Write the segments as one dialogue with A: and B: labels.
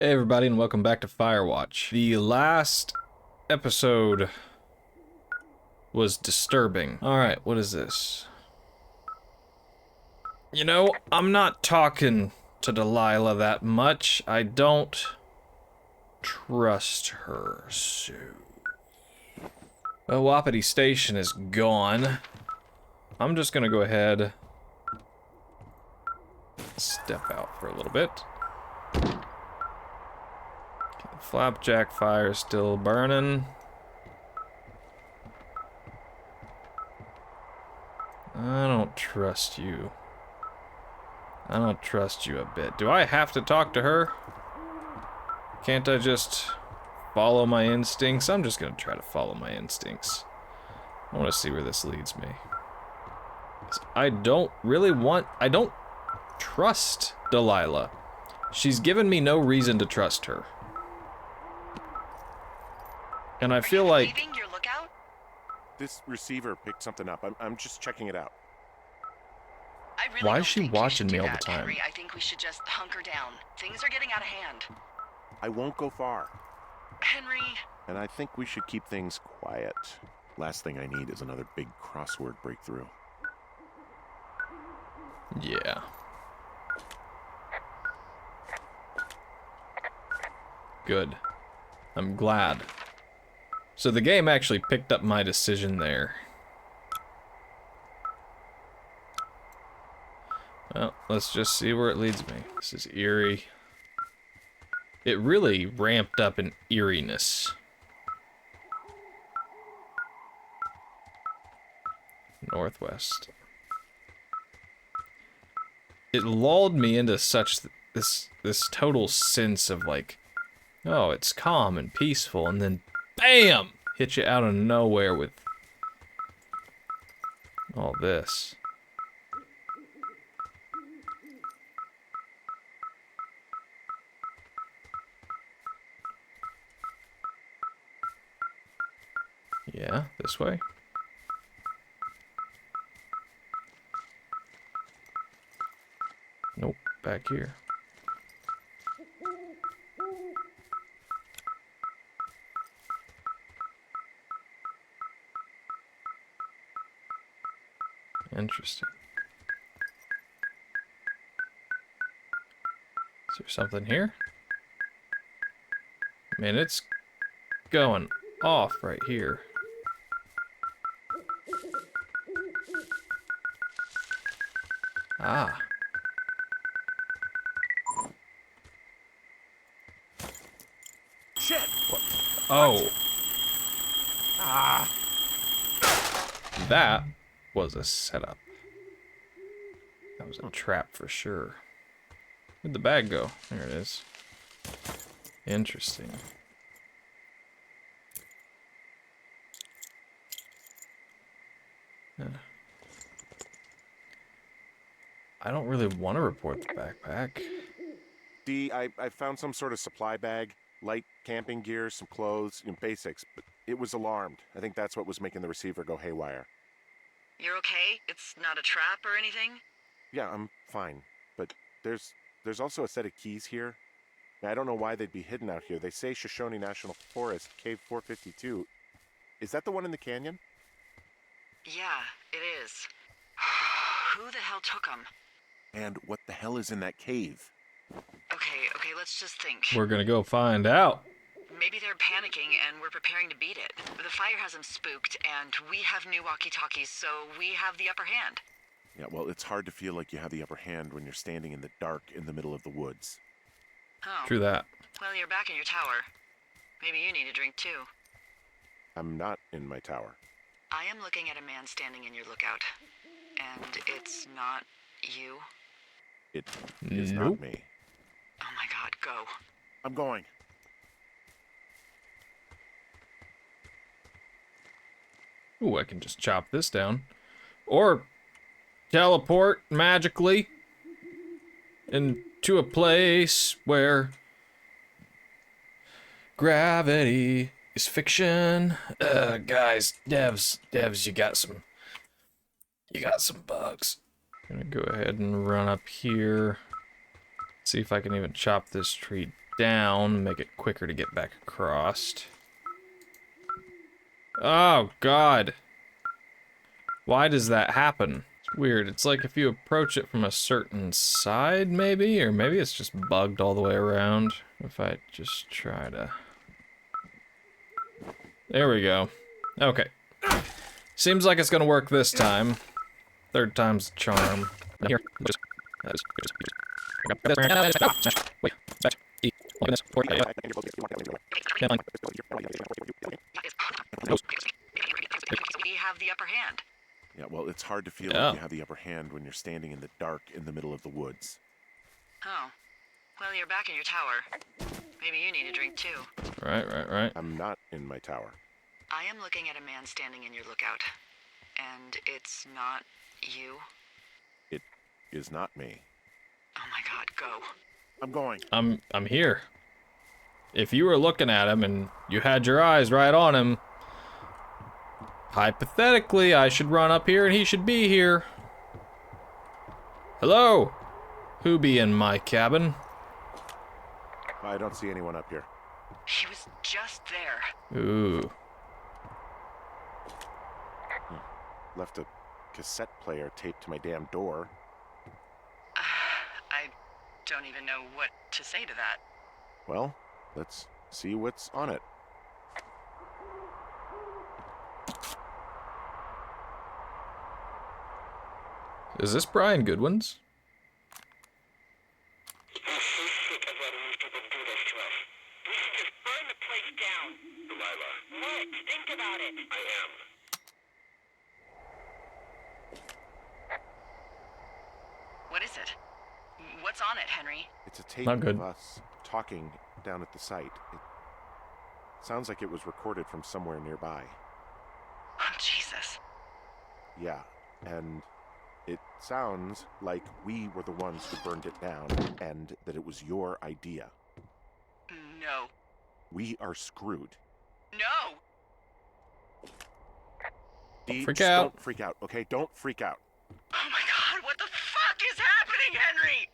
A: Hey everybody, and welcome back to FireWatch. The last episode was disturbing. Alright, what is this? You know, I'm not talking to Delilah that much. I don't trust her, so... Well, Wapiti Station is gone. I'm just gonna go ahead... step out for a little bit. Flapjack fire is still burning. I don't trust you. I don't trust you a bit. Do I have to talk to her? Can't I just follow my instincts? I'm just gonna try to follow my instincts. I want to see where this leads me. 'Cause I don't trust Delilah. She's given me no reason to trust her. And I feel like...
B: leaving your lookout?
C: This receiver picked something up. I'm just checking it out.
B: I really
A: Why
B: don't
A: is she
B: think we
A: watching
B: should
A: me
B: do
A: all the
B: that,
A: time?
B: Henry. I think we should just hunker down. Things are getting out of hand.
C: I won't go far.
B: Henry,
C: And I think we should keep things quiet. Last thing I need is another big crossword breakthrough.
A: Yeah. Good. I'm glad. So the game actually picked up my decision there. Well, let's just see where it leads me. This is eerie. It really ramped up in eeriness. Northwest. It lulled me into such this total sense of like, oh, it's calm and peaceful, and then BAM! Hit you out of nowhere with all this. Yeah, this way. Nope, back here. Interesting. Is there something here? I mean, it's going off right here. Ah.
C: Shit!
A: What? Oh.
C: Ah!
A: That was a setup. That was a trap for sure. Where'd the bag go? There it is. Interesting. Yeah. I don't really want to report the backpack.
C: I found some sort of supply bag, light camping gear, some clothes, basics, but it was alarmed. I think that's what was making the receiver go haywire.
B: you're okay? It's not a trap or anything?
C: Yeah, I'm fine, but there's also a set of keys here. I don't know why they'd be hidden out here. They say Shoshone National Forest, Cave 452. Is that the one in the canyon?
B: Yeah, it is. Who the hell took them?
C: And what the hell is in that cave?
B: Okay, let's just think.
A: We're gonna go find out.
B: Maybe they're panicking and we're preparing to beat it. The fire has them spooked, and we have new walkie-talkies, so we have the upper hand.
C: Yeah, well, it's hard to feel like you have the upper hand when you're standing in the dark in the middle of the woods.
B: Oh.
A: True that.
B: Well, you're back in your tower. Maybe you need a drink, too.
C: I'm not in my tower.
B: I am looking at a man standing in your lookout. And it's not you.
C: It is
A: Nope.
C: not me.
B: Oh my god, go.
C: I'm going.
A: Ooh, I can just chop this down. Or teleport magically into a place where gravity is fiction. Guys, devs, you got some bugs. I'm gonna go ahead and run up here. See if I can even chop this tree down, make it quicker to get back across. Oh, God. Why does that happen? It's weird. It's like if you approach it from a certain side, maybe? Or maybe it's just bugged all the way around. If I just try to... There we go. Okay. Seems like it's gonna work this time. Third time's the charm. Here, just... Wait,
B: We have the upper hand.
C: Yeah, well, it's hard to feel like you have the upper hand when you're standing in the dark in the middle of the woods.
B: Oh. Well, you're back in your tower. Maybe you need a drink too.
A: Right.
C: I'm not in my tower.
B: I am looking at a man standing in your lookout. And it's not you?
C: It is not me.
B: Oh my God, go.
C: I'm going.
A: I'm here. If you were looking at him and you had your eyes right on him, hypothetically, I should run up here and he should be here. Hello? Who be in my cabin?
C: I don't see anyone up here.
B: He was just there.
A: Ooh.
C: Left a cassette player taped to my damn door.
B: I don't even know what to say to that.
C: Well, let's see what's on it.
A: Is this Brian Goodwin's?
B: What is it? What's on it, Henry?
C: It's a tape
A: Not good.
C: of us talking down at the site. It sounds like it was recorded from somewhere nearby.
B: Oh, Jesus.
C: Yeah, and it sounds like we were the ones who burned it down, and that it was your idea.
B: No.
C: We are screwed.
B: No!
C: Dee,
A: Freak
C: just
A: out.
C: Don't freak out, okay? Don't freak out.
B: Oh my God, what the fuck is happening, Henry?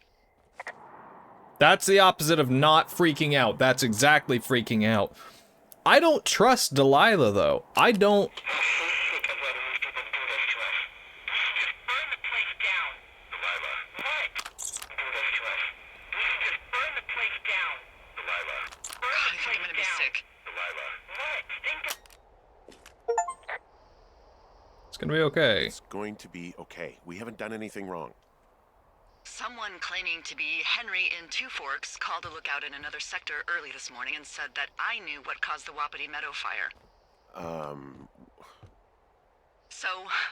A: That's the opposite of not freaking out. That's exactly freaking out. I don't trust Delilah, though. I don't... It's gonna be okay.
C: It's going to be okay. We haven't done anything wrong.
B: Someone claiming to be Henry in Two Forks called a lookout in another sector early this morning and said that I knew what caused the Wapiti Meadow fire. So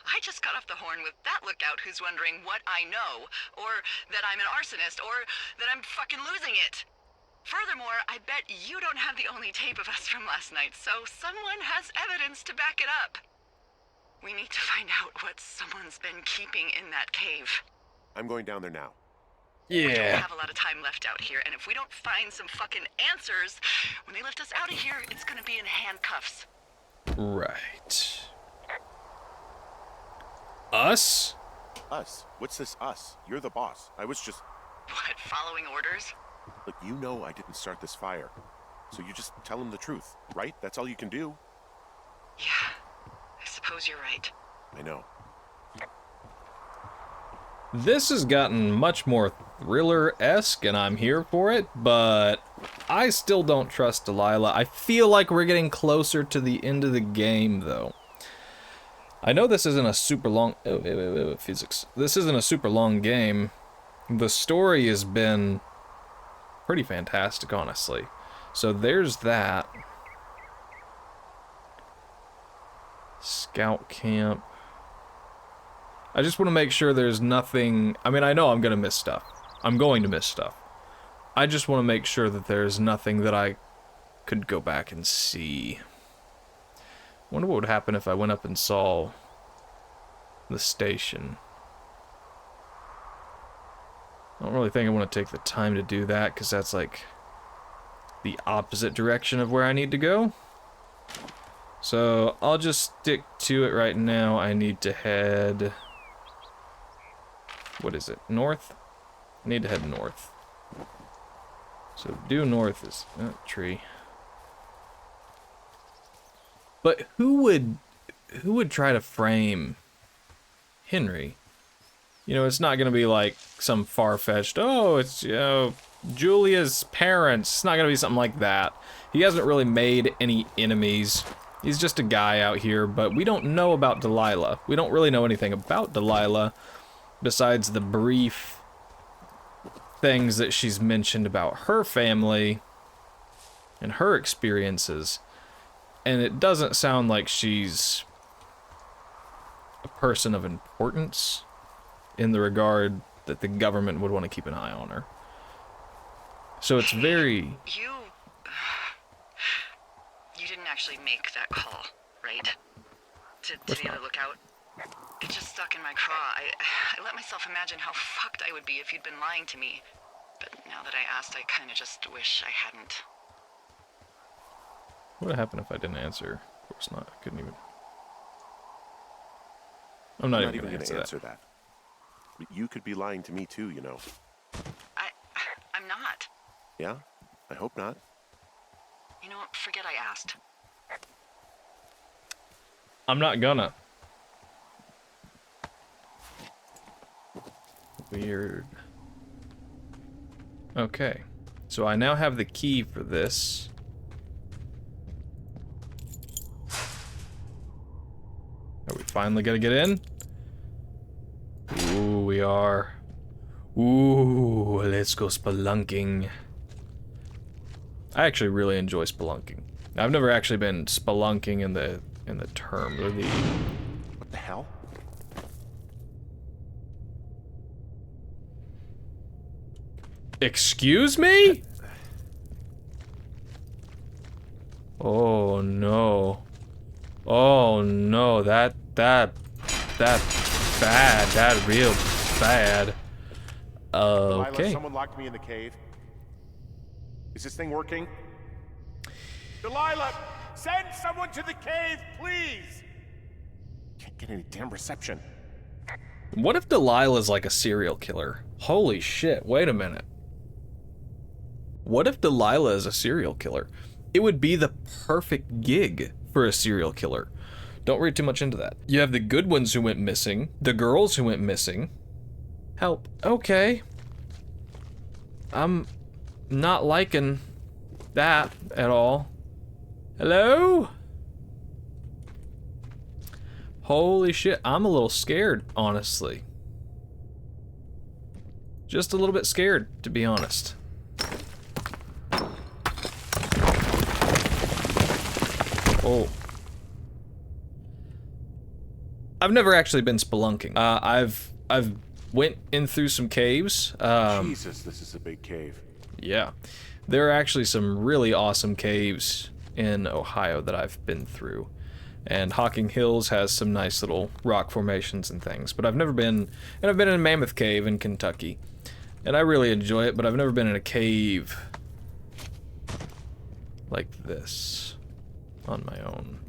B: I just got off the horn with that lookout who's wondering what I know, or that I'm an arsonist, or that I'm fucking losing it. Furthermore, I bet you don't have the only tape of us from last night, so someone has evidence to back it up. We need to find out what someone's been keeping in that cave.
C: I'm going down there now.
B: We don't
A: Yeah.
B: have a lot of time left out here, and if we don't find some fucking answers, when they lift us out of here, it's gonna be in handcuffs.
A: Right. Us?
C: Us? What's this us? You're the boss. I was just...
B: What, following orders?
C: Look, you know I didn't start this fire. So you just tell him the truth, right? That's all you can do.
B: Yeah, I suppose you're right.
C: I know.
A: This has gotten much more thriller-esque, and I'm here for it, but I still don't trust Delilah. I feel like we're getting closer to the end of the game, though. I know this isn't a super long... physics. This isn't a super long game. The story has been pretty fantastic, honestly. So there's that. Scout camp. I just want to make sure there's nothing... I mean, I know I'm going to miss stuff. I'm going to miss stuff. I just want to make sure that there's nothing that I could go back and see. Wonder what would happen if I went up and saw the station. I don't really think I want to take the time to do that, because that's like the opposite direction of where I need to go. So I'll just stick to it right now. I need to head... What is it? North? I need to head north. So due north is tree. But who would try to frame Henry? You know, it's not gonna be like some far-fetched, oh, it's, you know, Julia's parents. It's not gonna be something like that. He hasn't really made any enemies. He's just a guy out here, but we don't know about Delilah. We don't really know anything about Delilah besides the brief things that she's mentioned about her family and her experiences. And it doesn't sound like she's a person of importance in the regard that the government would want to keep an eye on her. So it's very...
B: You didn't actually make that call, right? To the other lookout? It just stuck in my craw. I let myself imagine how fucked I would be if you'd been lying to me. But now that I asked, I kind of just wish I hadn't.
A: What would happen if I didn't answer? Of course not. I couldn't even... I'm not even going to answer that.
C: But you could be lying to me too, you know.
B: I'm not.
C: Yeah? I hope not.
B: You know what? Forget I asked.
A: I'm not gonna. Weird. Okay. So I now have the key for this. Are we finally gonna get in? Ooh, we are. Ooh, let's go spelunking. I actually really enjoy spelunking. I've never actually been spelunking in the term or the...
C: What the hell?
A: Excuse me? Oh no. Oh no, that bad. That real bad.
C: Delilah,
A: Okay.
C: someone locked me in the cave. Is this thing working? Delilah, send someone to the cave, please! Can't get any damn reception.
A: What if Delilah's like a serial killer? Holy shit, wait a minute. What if Delilah is a serial killer? It would be the perfect gig for a serial killer. Don't read too much into that. You have the good ones who went missing, the girls who went missing. Help. Okay. I'm not liking that at all. Hello? Holy shit, I'm a little scared, honestly. Just a little bit scared, to be honest. Oh. I've never actually been spelunking. I've went in through some caves.
C: Jesus, this is a big cave.
A: Yeah. There are actually some really awesome caves in Ohio that I've been through. And Hocking Hills has some nice little rock formations and things. But I've never been... And I've been in Mammoth Cave in Kentucky. And I really enjoy it, but I've never been in a cave like this on my own.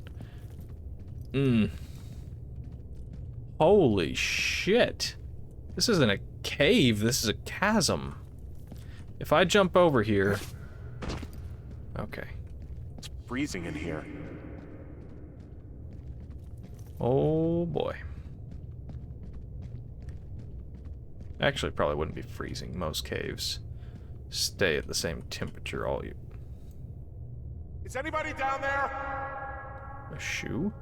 A: Holy shit. This isn't a cave, this is a chasm. If I jump over here... Okay.
C: It's freezing in here.
A: Oh boy. Actually, it probably wouldn't be freezing. Most caves stay at the same temperature all year.
C: Is anybody down there?
A: A shoe?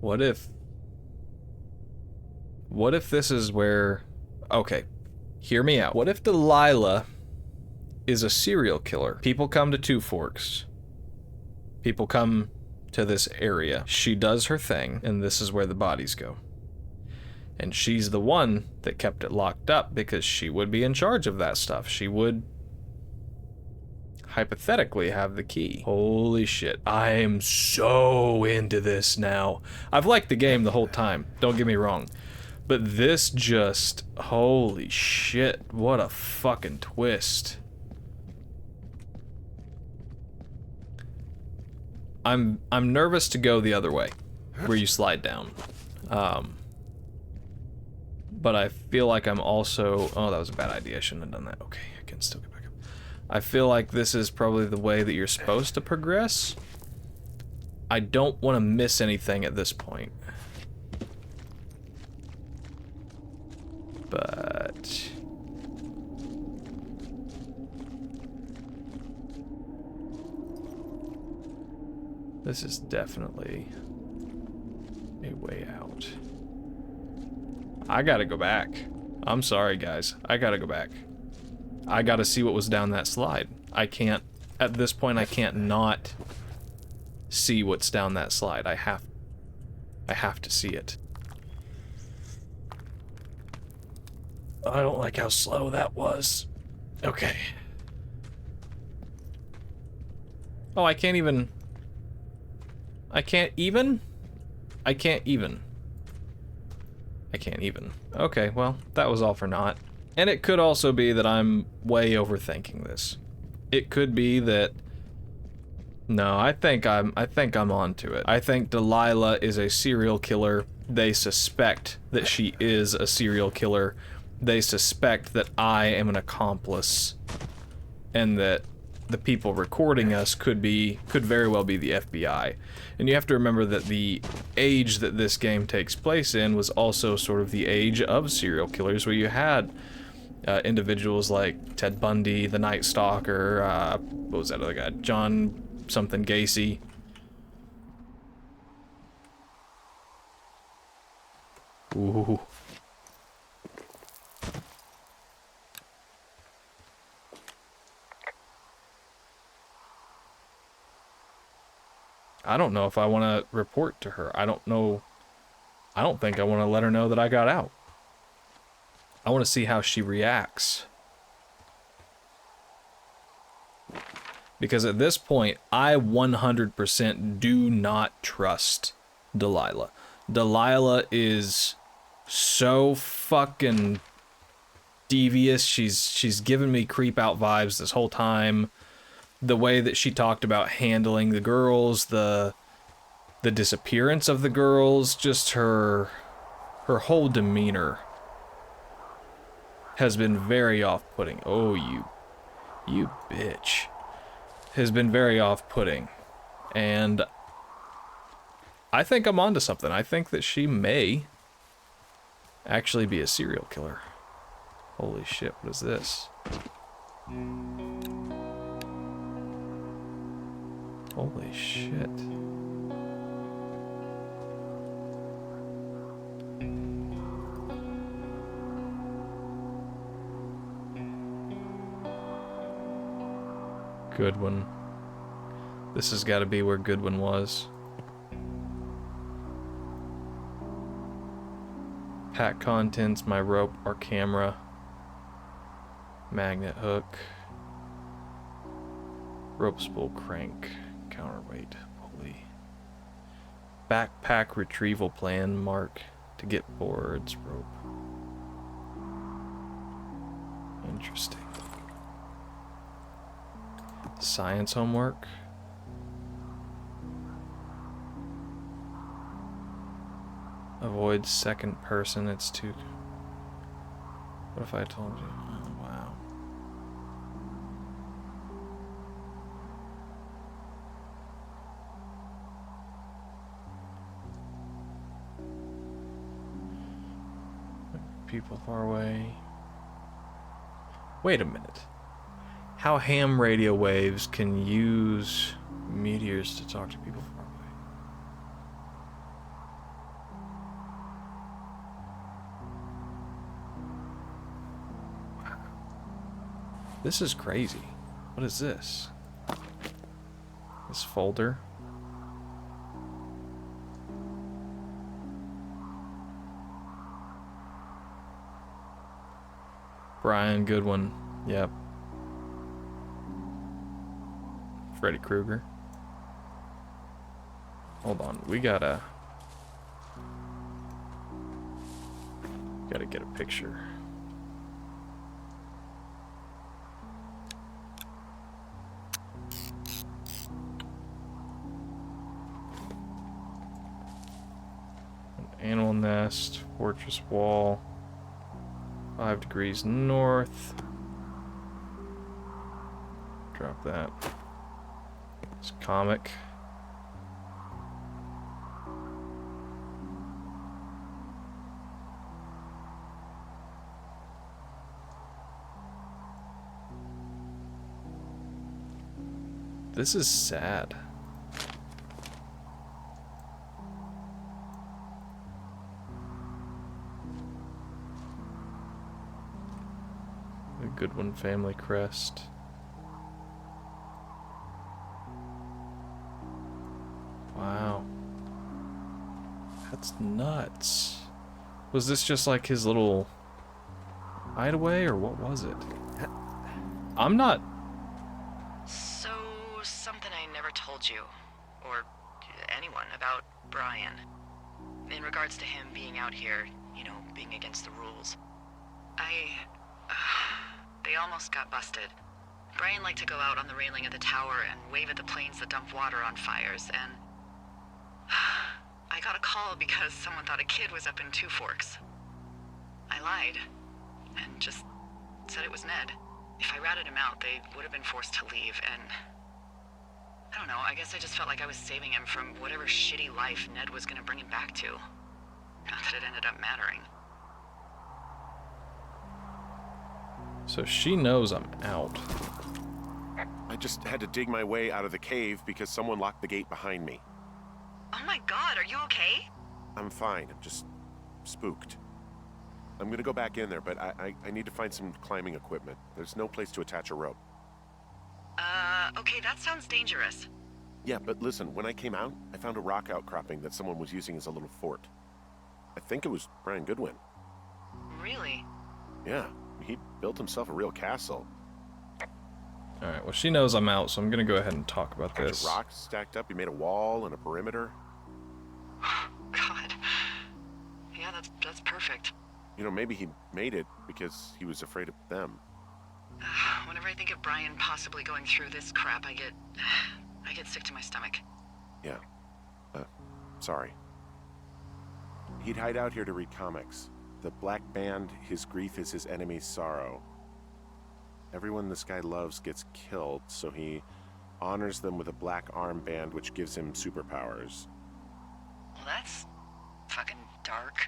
A: What if this is where... Okay, hear me out. What if Delilah is a serial killer? People come to Two Forks. People come to this area. She does her thing, and this is where the bodies go. And she's the one that kept it locked up because she would be in charge of that stuff. She would hypothetically have the key. Holy shit. I am so into this now. I've liked the game the whole time, don't get me wrong. But this just... Holy shit. What a fucking twist. I'm nervous to go the other way, where you slide down. But I feel like I'm also... Oh, that was a bad idea. I shouldn't have done that. Okay, I can still get back up. I feel like this is probably the way that you're supposed to progress. I don't want to miss anything at this point. But... this is definitely a way out. I gotta go back. I'm sorry, guys. I gotta go back. I gotta see what was down that slide. I can't... at this point, I can't not see what's down that slide. I have to see it. I don't like how slow that was. Okay. Oh, I can't even... I can't even? I can't even. I can't even. Okay, well, that was all for naught. And it could also be that I'm way overthinking this. It could be that... no, I think I'm onto it. I think Delilah is a serial killer. They suspect that she is a serial killer. They suspect that I am an accomplice. And that the people recording us could very well be the FBI. And you have to remember that the age that this game takes place in was also sort of the age of serial killers, where you had individuals like Ted Bundy, the Night Stalker, what was that other guy? John something Gacy. Ooh. I don't know if I want to report to her. I don't know. I don't think I want to let her know that I got out. I want to see how she reacts. Because at this point, I 100% do not trust Delilah. Delilah is so fucking devious. She's given me creep out vibes this whole time. The way that she talked about handling the girls, the disappearance of the girls, just her whole demeanor has been very off-putting. Oh, you bitch. Has been very off-putting. And I think I'm onto something. I think that she may actually be a serial killer. Holy shit, what is this? Holy shit. Goodwin. This has got to be where Goodwin was. Pack contents, my rope, our camera. Magnet hook. Rope spool crank. Counterweight pulley. Backpack retrieval plan mark to get boards. Rope. Interesting. Science homework. Avoid second person. It's too... what if I told you? Oh, wow. People far away. Wait a minute. How ham radio waves can use meteors to talk to people far away? Wow. This is crazy. What is this? This folder? Brian Goodwin. Yep. Freddy Krueger. Hold on, we gotta get a picture. Animal west, fortress wall, 5 degrees north. Drop that. It's comic. This is sad. The Goodwin family crest. Wow. That's nuts. Was this just like his little hideaway, or what was it? I'm not...
B: So, something I never told you, or anyone, about Brian. In regards to him being out here, you know, being against the rules. They almost got busted. Brian liked to go out on the railing of the tower and wave at the planes that dump water on fires, and... I got a call because someone thought a kid was up in Two Forks. I lied, and just said it was Ned. If I ratted him out, they would have been forced to leave, and... I don't know, I guess I just felt like I was saving him from whatever shitty life Ned was gonna bring him back to. Not that it ended up mattering.
A: So she knows I'm out.
C: I just had to dig my way out of the cave because someone locked the gate behind me.
B: Oh my god, are you okay?
C: I'm fine. I'm just spooked. I'm gonna go back in there, but I need to find some climbing equipment. There's no place to attach a rope.
B: Okay, that sounds dangerous.
C: Yeah, but listen, when I came out, I found a rock outcropping that someone was using as a little fort. I think it was Brian Goodwin.
B: Really?
C: Yeah, he built himself a real castle.
A: Alright, well she knows I'm out, so I'm gonna go ahead and talk about
C: Bunch
A: this.
C: of rocks stacked up. He made a wall and a perimeter.
B: God. Yeah, that's perfect.
C: You know, maybe he made it because he was afraid of them.
B: Whenever I think of Brian possibly going through this crap, I get sick to my stomach.
C: Yeah. Sorry. He'd hide out here to read comics. The Black Band, his grief is his enemy's sorrow. Everyone this guy loves gets killed, so he honors them with a black armband which gives him superpowers.
B: Well, that's fucking dark.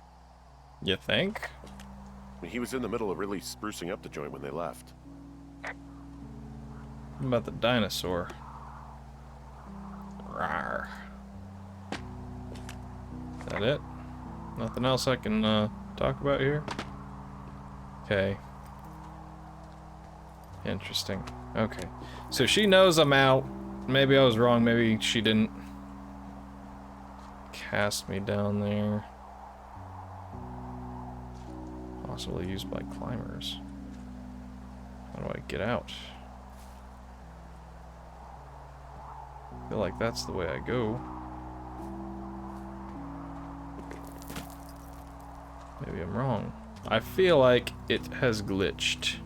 A: You think?
C: I mean, he was in the middle of really sprucing up the joint when they left.
A: What about the dinosaur? Rawr. Is that it? Nothing else I can talk about here? Okay. Interesting. Okay. So she knows I'm out. Maybe I was wrong. Maybe she didn't cast me down there. Possibly used by climbers. How do I get out? I feel like that's the way I go. Maybe I'm wrong. I feel like it has glitched.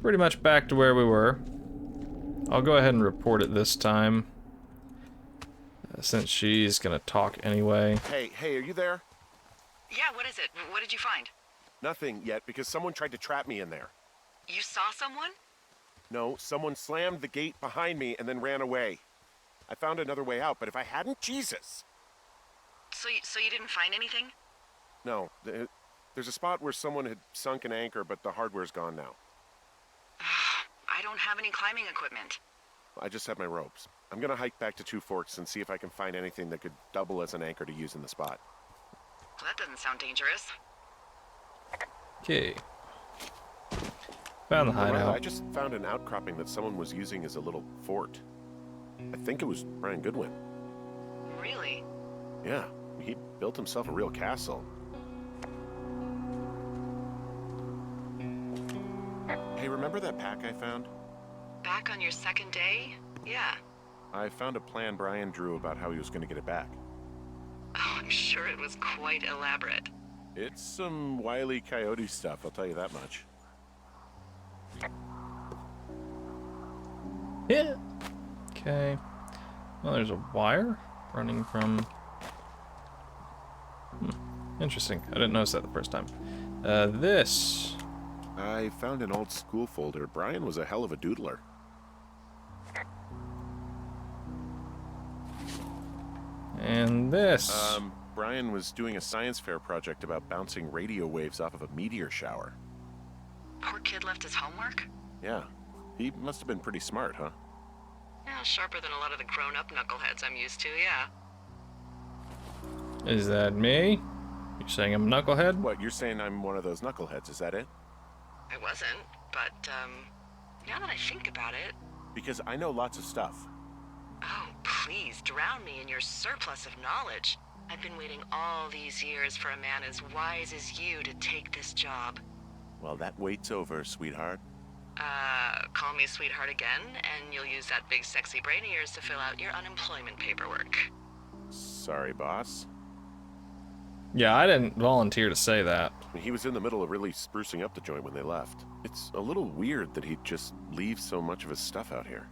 A: Pretty much back to where we were. I'll go ahead and report it this time, since she's gonna talk anyway.
C: Hey, are you there?
B: Yeah, what is it? What did you find?
C: Nothing yet, because someone tried to trap me in there.
B: You saw someone?
C: No, someone slammed the gate behind me and then ran away. I found another way out, but if I hadn't, Jesus!
B: So you didn't find anything?
C: No, there's a spot where someone had sunk an anchor, but the hardware's gone now.
B: I don't have any climbing equipment.
C: I just have my ropes. I'm gonna hike back to Two Forks and see if I can find anything that could double as an anchor to use in the spot.
B: Well, that doesn't sound dangerous.
A: Okay. Found the hideout.
C: I just found an outcropping that someone was using as a little fort. I think it was Brian Goodwin.
B: Really?
C: Yeah, he built himself a real castle. Hey, remember that pack I found?
B: Back on your second day? Yeah.
C: I found a plan Brian drew about how he was going to get it back.
B: Oh, I'm sure it was quite elaborate.
C: It's some Wile E. Coyote stuff, I'll tell you that much.
A: Yeah. Okay. Well, there's a wire running from... Interesting. I didn't notice that the first time. This.
C: I found an old school folder. Brian was a hell of a doodler.
A: And this.
C: Brian was doing a science fair project about bouncing radio waves off of a meteor shower.
B: Poor kid left his homework?
C: Yeah. He must have been pretty smart, huh?
B: Yeah, sharper than a lot of the grown-up knuckleheads I'm used to, yeah.
A: Is that me? You saying I'm a knucklehead?
C: What, you're saying I'm one of those knuckleheads, is that it?
B: I wasn't, but, now that I think about it...
C: Because I know lots of stuff.
B: Oh, please, drown me in your surplus of knowledge. I've been waiting all these years for a man as wise as you to take this job.
C: Well, that wait's over, sweetheart.
B: Call me sweetheart again, and you'll use that big sexy brain of yours to fill out your unemployment paperwork.
C: Sorry, boss.
A: Yeah, I didn't volunteer to say that.
C: He was in the middle of really sprucing up the joint when they left. It's a little weird that he'd just leave so much of his stuff out here.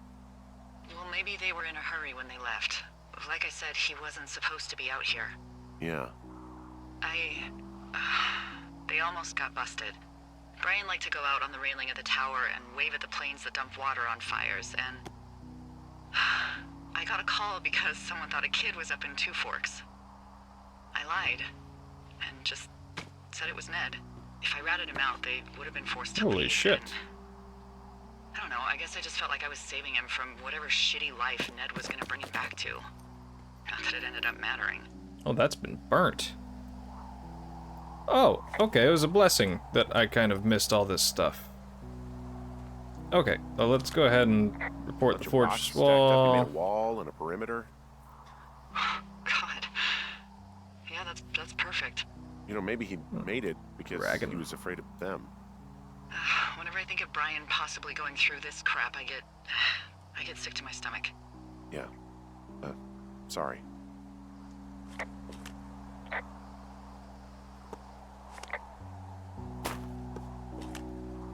B: Well, maybe they were in a hurry when they left. Like I said, he wasn't supposed to be out here.
C: Yeah.
B: They almost got busted. Brian liked to go out on the railing of the tower and wave at the planes that dumped water on fires, and... I got a call because someone thought a kid was up in Two Forks. I lied, and just said it was Ned. If I ratted him out, they would have been forced to leave.
A: Holy shit.
B: And I don't know, I guess I just felt like I was saving him from whatever shitty life Ned was gonna bring him back to. Not that it ended up mattering.
A: Oh, that's been burnt. Oh, okay, it was a blessing that I kind of missed all this stuff. Okay, well, let's go ahead and report the fortress wall.
C: A wall and a perimeter.
B: God. Yeah, that's perfect.
C: You know, maybe he made it because
A: Dragon.
C: he was afraid of them.
B: Whenever I think of Brian possibly going through this crap, I get sick to my stomach.
C: Yeah. Sorry.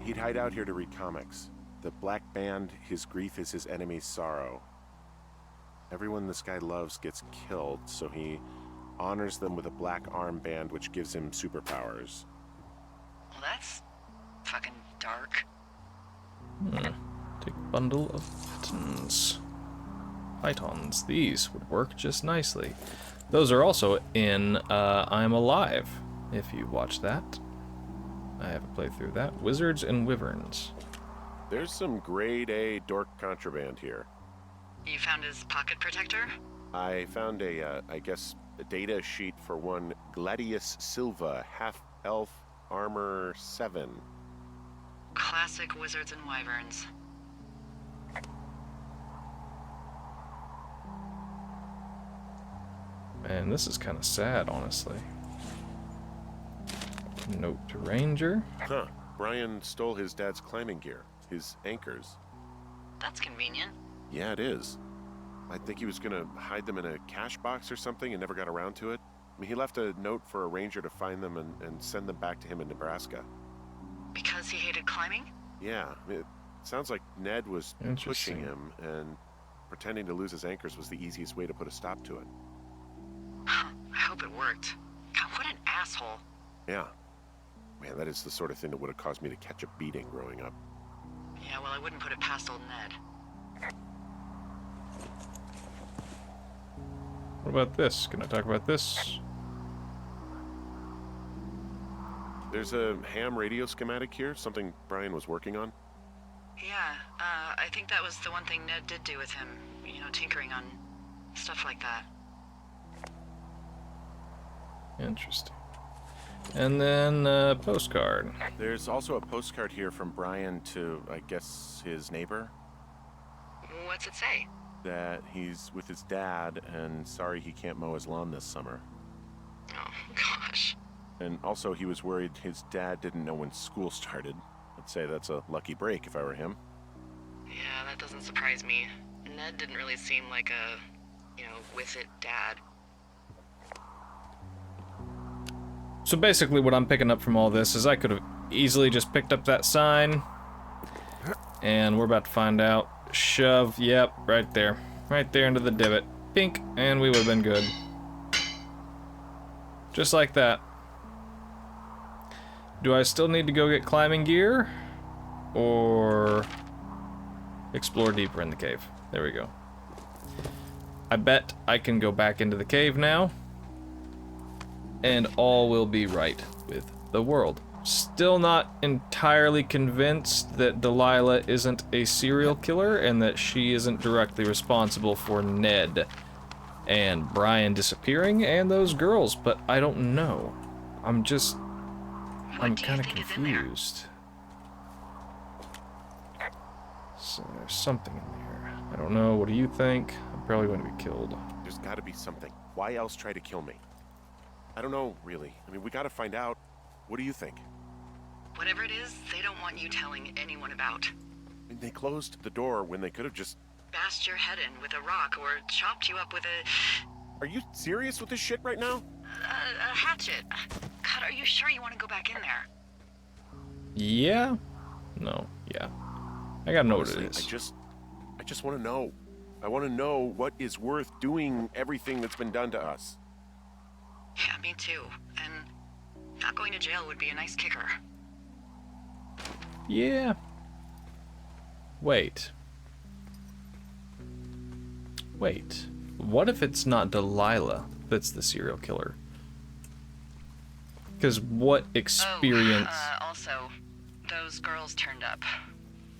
C: He'd hide out here to read comics. The Black Band, his grief is his enemy's sorrow. Everyone this guy loves gets killed, so he honors them with a black armband which gives him superpowers.
B: Well, that's fucking dark.
A: Take a bundle of buttons. Pythons. These would work just nicely. Those are also in I'm Alive, if you watch that. I haven't played through that. Wizards and Wyverns.
C: There's some grade A dork contraband here.
B: You found his pocket protector?
C: I found a data sheet for one Gladius Silva, half-elf armor 7.
B: Classic Wizards and Wyverns.
A: Man, this is kind of sad, honestly. Note to Ranger.
C: Huh. Brian stole his dad's climbing gear, his anchors.
B: That's convenient.
C: Yeah, it is. I think he was gonna hide them in a cash box or something and never got around to it. I mean, he left a note for a ranger to find them and send them back to him in Nebraska.
B: Because he hated climbing?
C: Yeah, it sounds like Ned was pushing
A: Interesting.
C: him, and pretending to lose his anchors was the easiest way to put a stop to it.
B: I hope it worked. God, what an asshole.
C: Yeah. Man, that is the sort of thing that would have caused me to catch a beating growing up.
B: Yeah, well, I wouldn't put it past old Ned.
A: What about this? Can I talk about this?
C: There's a ham radio schematic here, something Brian was working on.
B: Yeah, I think that was the one thing Ned did do with him. You know, tinkering on stuff like that.
A: Interesting. And then postcard.
C: There's also a postcard here from Brian to, I guess, his neighbor.
B: What's it say?
C: That he's with his dad and sorry he can't mow his lawn this summer.
B: Oh, gosh.
C: And also he was worried his dad didn't know when school started. I'd say that's a lucky break if I were him.
B: Yeah, that doesn't surprise me. Ned didn't really seem like a, with it dad.
A: So basically what I'm picking up from all this is I could have easily just picked up that sign. And we're about to find out. Shove, yep, right there. Right there into the divot. Pink, and we would have been good. Just like that. Do I still need to go get climbing gear? Or explore deeper in the cave? There we go. I bet I can go back into the cave now, and all will be right with the world. Still not entirely convinced that Delilah isn't a serial killer and that she isn't directly responsible for Ned and Brian disappearing and those girls, but I don't know. I'm kind of confused. So there's something in there. I don't know. What do you think? I'm probably going to be killed.
C: There's got to be something. Why else try to kill me? I don't know, really. I mean, we got to find out. What do you think?
B: Whatever it is, they don't want you telling anyone about.
C: I mean, they closed the door when they could have just...
B: Bashed your head in with a rock or chopped you up with a...
C: Are you serious with this shit right now?
B: a hatchet. God, are you sure you want to go back in there?
A: Yeah? No, yeah. I gotta know
C: Honestly,
A: what it is.
C: I just want to know. I want to know what is worth doing everything that's been done to us.
B: Yeah, me too. And not going to jail would be a nice kicker.
A: Yeah. Wait. What if it's not Delilah that's the serial killer? Because what experience...
B: Also, those girls turned up.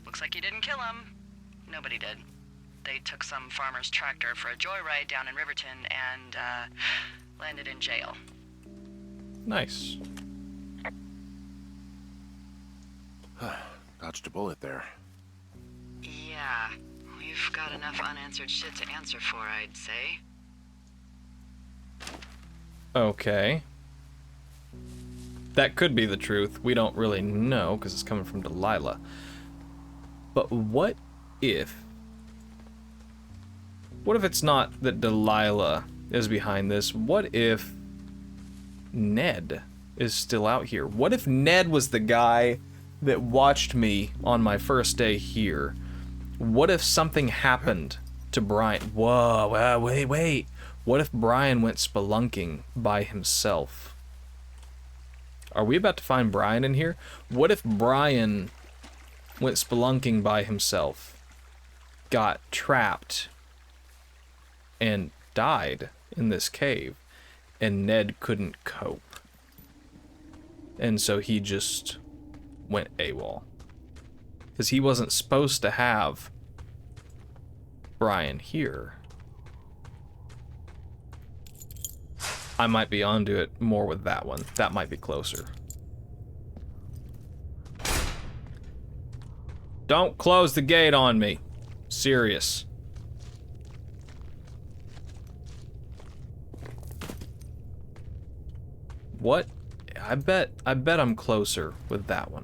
B: Looks like you didn't kill them. Nobody did. They took some farmer's tractor for a joyride down in Riverton and, landed in jail.
A: Nice.
C: Dodged a bullet there.
B: Yeah, we've got enough unanswered shit to answer for, I'd say.
A: Okay. That could be the truth. We don't really know because it's coming from Delilah. But what if it's not that Delilah is behind this? What if Ned is still out here? What if Ned was the guy that watched me on my first day here? What if something happened to Brian? Whoa, wait. What if Brian went spelunking by himself? Are we about to find Brian in here? What if Brian went spelunking by himself, got trapped, and died in this cave, and Ned couldn't cope? And so he just went AWOL. Because he wasn't supposed to have Brian here. I might be onto it more with that one. That might be closer. Don't close the gate on me. Serious. What? I bet I'm closer with that one.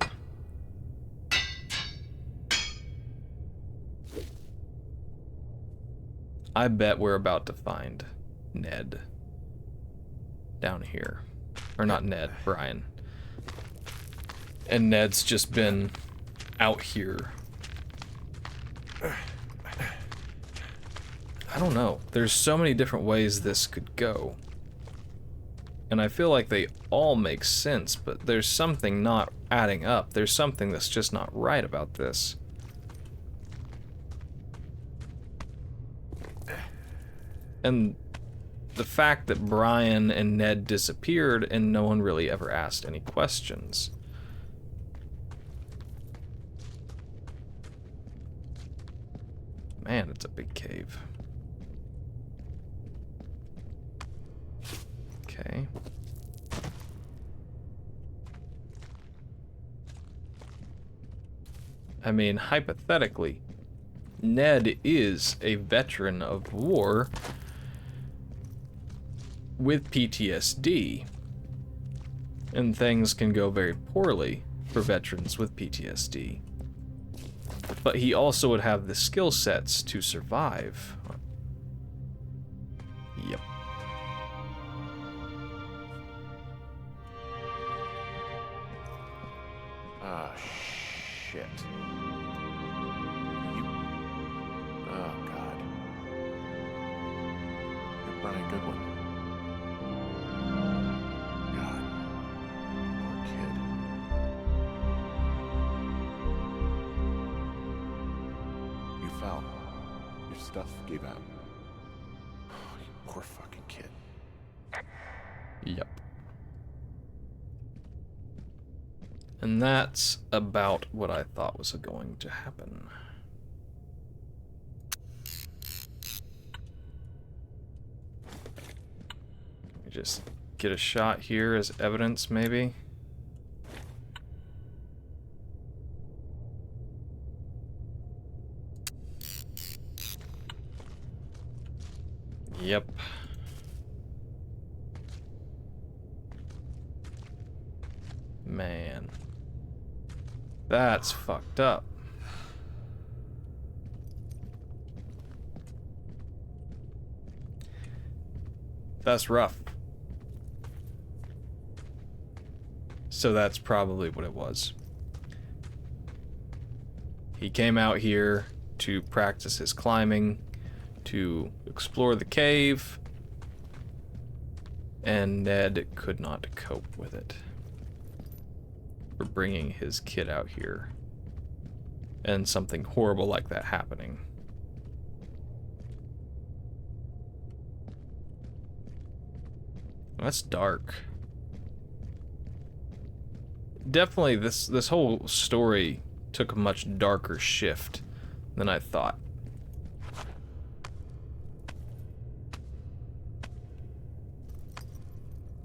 A: I bet we're about to find Ned down here. Or not Ned, Brian. And Ned's just been out here. I don't know. There's so many different ways this could go. And I feel like they all make sense, but there's something not adding up. There's something that's just not right about this. And the fact that Brian and Ned disappeared and no one really ever asked any questions. Man, it's a big cave. Okay. I mean, hypothetically, Ned is a veteran of war with PTSD, and things can go very poorly for veterans with PTSD. But he also would have the skill sets to survive. Yep.
C: Ah, shit. Oh, God. You're probably a good one. God. Poor kid. fell. Your stuff gave out. Oh, you poor fucking kid.
A: Yep. And that's about what I thought was going to happen. Just get a shot here as evidence, maybe. Yep. Man. That's fucked up. That's rough. So that's probably what it was. He came out here to practice his climbing, to explore the cave, and Ned could not cope with it. For bringing his kid out here, and something horrible like that happening. That's dark. Definitely, this whole story took a much darker shift than I thought.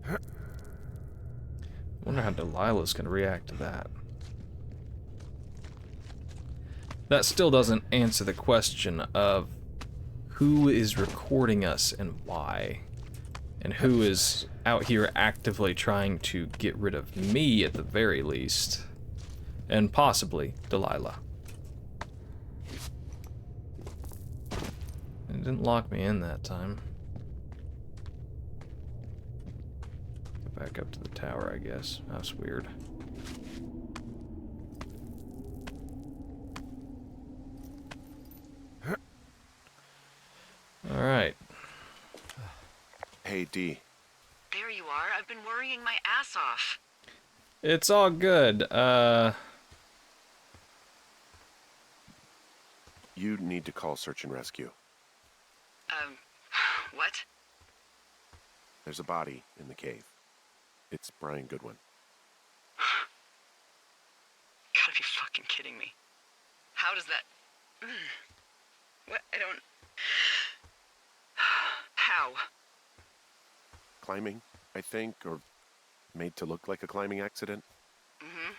A: I wonder how Delilah's gonna react to that. That still doesn't answer the question of who is recording us and why. And who is out here actively trying to get rid of me at the very least. And possibly Delilah. It didn't lock me in that time. Go back up to the tower, I guess. That's weird. Alright.
C: Hey, D.
B: There you are. I've been worrying my ass off.
A: It's all good.
C: You need to call search and rescue.
B: What?
C: There's a body in the cave. It's Brian Goodwin.
B: Gotta be fucking kidding me. How does that... What? I don't... How?
C: Climbing, I think, or made to look like a climbing accident.
B: Mm-hmm.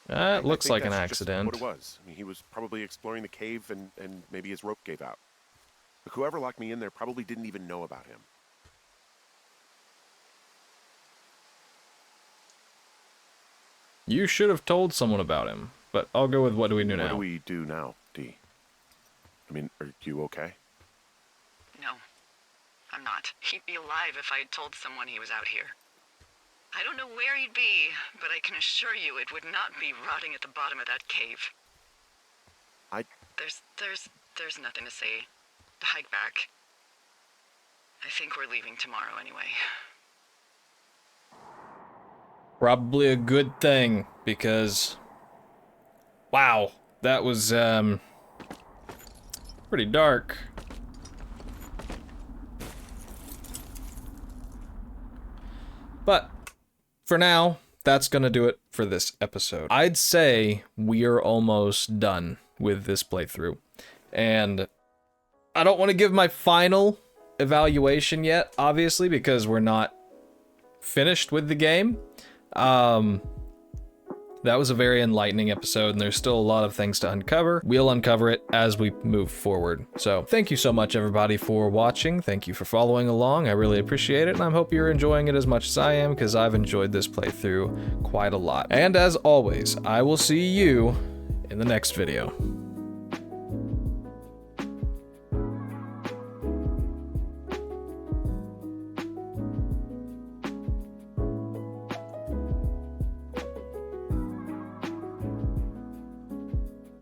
A: That looks like an
C: that's just
A: accident.
C: what it was. I mean, he was probably exploring the cave and maybe his rope gave out. But whoever locked me in there probably didn't even know about him.
A: You should have told someone about him, but I'll go with what do we do now?
C: What do we do now, D? I mean, are you okay?
B: No, I'm not. He'd be alive if I had told someone he was out here. I don't know where he'd be, but I can assure you it would not be rotting at the bottom of that cave. There's nothing to say. Hike back. I think we're leaving tomorrow anyway.
A: Probably a good thing, because... Wow, that was, pretty dark. But, for now, that's gonna do it for this episode. I'd say we are almost done with this playthrough. And I don't want to give my final evaluation yet, obviously, because we're not finished with the game. That was a very enlightening episode, and there's still a lot of things to uncover. We'll uncover it as we move forward. So thank you so much, everybody, for watching. Thank you for following along. I really appreciate it, and I hope you're enjoying it as much as I am, because I've enjoyed this playthrough quite a lot. And as always, I will see you in the next video.